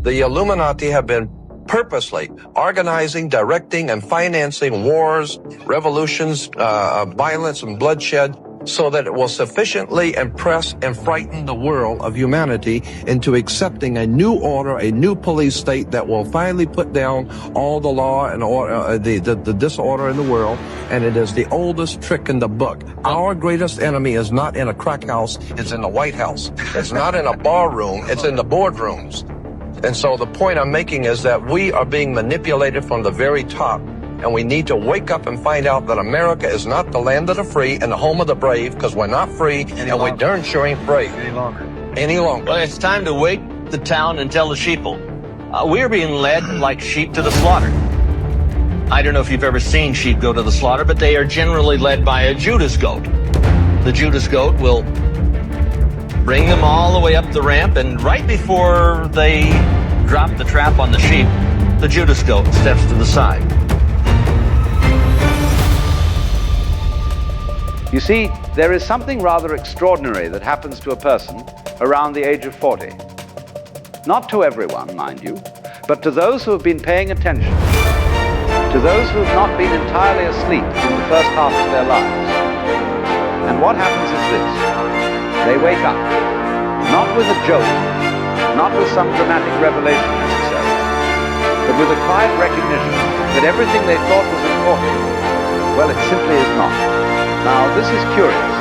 The Illuminati have been purposely organizing, directing, and financing wars, revolutions, violence, and bloodshed, so that it will sufficiently impress and frighten the world of humanity into accepting a new order, a new police state that will finally put down all the law and order, the disorder in the world. And it is the oldest trick in the book. Our greatest enemy is not in a crack house, it's in the White House. It's not in a bar room, it's in the boardrooms. And so the point I'm making is that we are being manipulated from the very top. And we need to wake up and find out that America is not the land of the free and the home of the brave, because we're not free, and we darn sure ain't brave. Any longer. Well, it's time to wake the town and tell the sheeple. We're being led like sheep to the slaughter. I don't know if you've ever seen sheep go to the slaughter, but they are generally led by a Judas goat. The Judas goat will bring them all the way up the ramp, and right before they drop the trap on the sheep, the Judas goat steps to the side. You see, there is something rather extraordinary that happens to a person around the age of 40. Not to everyone, mind you, but to those who have been paying attention, to those who have not been entirely asleep in the first half of their lives. And what happens is this: they wake up, not with a jolt, not with some dramatic revelation necessarily, but with a quiet recognition that everything they thought was important, well, it simply is not. Now, this is curious,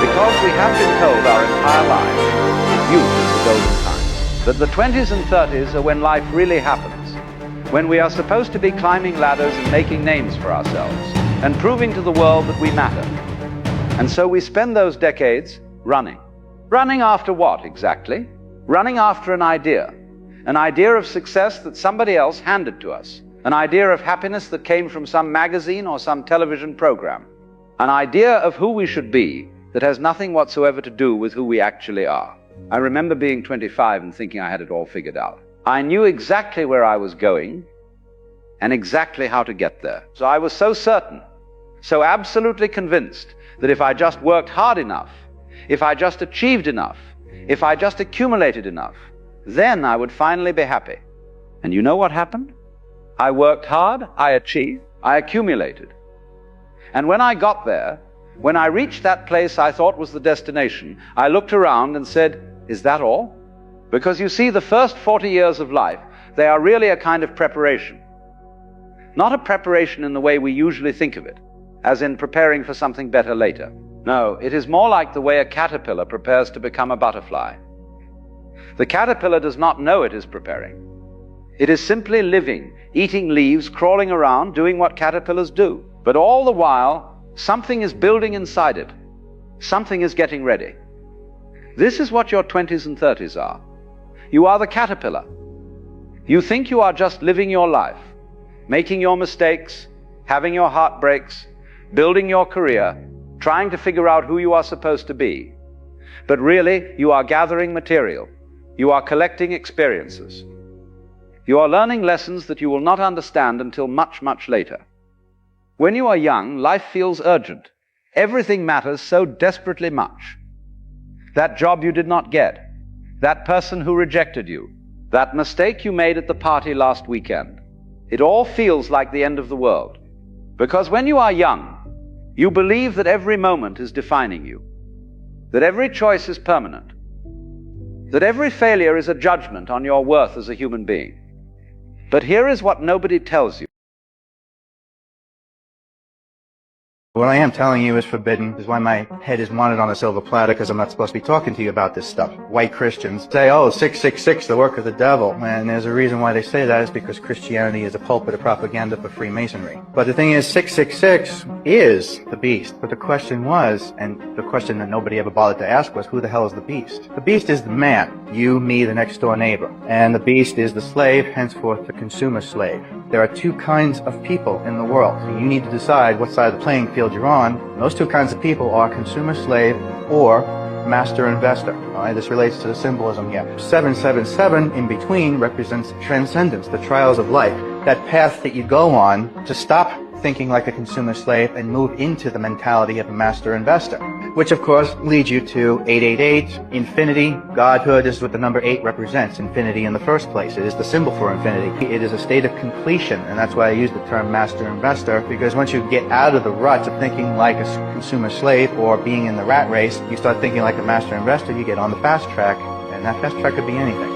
because we have been told our entire lives that youth is the golden time, that the 20s and 30s are when life really happens, when we are supposed to be climbing ladders and making names for ourselves, and proving to the world that we matter. And so we spend those decades running. Running after what, exactly? Running after an idea of success that somebody else handed to us, an idea of happiness that came from some magazine or some television program. An idea of who we should be that has nothing whatsoever to do with who we actually are. I remember being 25 and thinking I had it all figured out. I knew exactly where I was going and exactly how to get there. So I was so certain, so absolutely convinced that if I just worked hard enough, if I just achieved enough, if I just accumulated enough, then I would finally be happy. And you know what happened? I worked hard, I achieved, I accumulated. And when I got there, when I reached that place I thought was the destination, I looked around and said, is that all? Because you see, the first 40 years of life, they are really a kind of preparation. Not a preparation in the way we usually think of it, as in preparing for something better later. No, it is more like the way a caterpillar prepares to become a butterfly. The caterpillar does not know it is preparing. It is simply living, eating leaves, crawling around, doing what caterpillars do. But all the while, something is building inside it. Something is getting ready. This is what your 20s and 30s are. You are the caterpillar. You think you are just living your life, making your mistakes, having your heartbreaks, building your career, trying to figure out who you are supposed to be. But really, you are gathering material. You are collecting experiences. You are learning lessons that you will not understand until much, much later. When you are young, life feels urgent. Everything matters so desperately much. That job you did not get, that person who rejected you, that mistake you made at the party last weekend. It all feels like the end of the world. Because when you are young, you believe that every moment is defining you, that every choice is permanent, that every failure is a judgment on your worth as a human being. But here is what nobody tells you. What I am telling you is forbidden. This is why my head is mounted on a silver platter, because I'm not supposed to be talking to you about this stuff. White Christians say, oh, 666, the work of the devil. And there's a reason why they say that is because Christianity is a pulpit of propaganda for Freemasonry. But the thing is, 666 is the beast. But the question was, and the question that nobody ever bothered to ask was, who the hell is the beast? The beast is the man. You, me, the next door neighbor. And the beast is the slave, henceforth the consumer slave. There are two kinds of people in the world. So you need to decide what side of the playing field you're on. Those two kinds of people are consumer slave or master investor. All right, this relates to the symbolism here. 777 in between represents transcendence, the trials of life. That path that you go on to stop thinking like a consumer slave and move into the mentality of a master investor, which of course leads you to 888, infinity, godhood. Is what the number 8 represents, infinity in the first place. It is the symbol for infinity. It is a state of completion, and that's why I use the term master investor, because once you get out of the ruts of thinking like a consumer slave or being in the rat race, you start thinking like a master investor, you get on the fast track, and that fast track could be anything.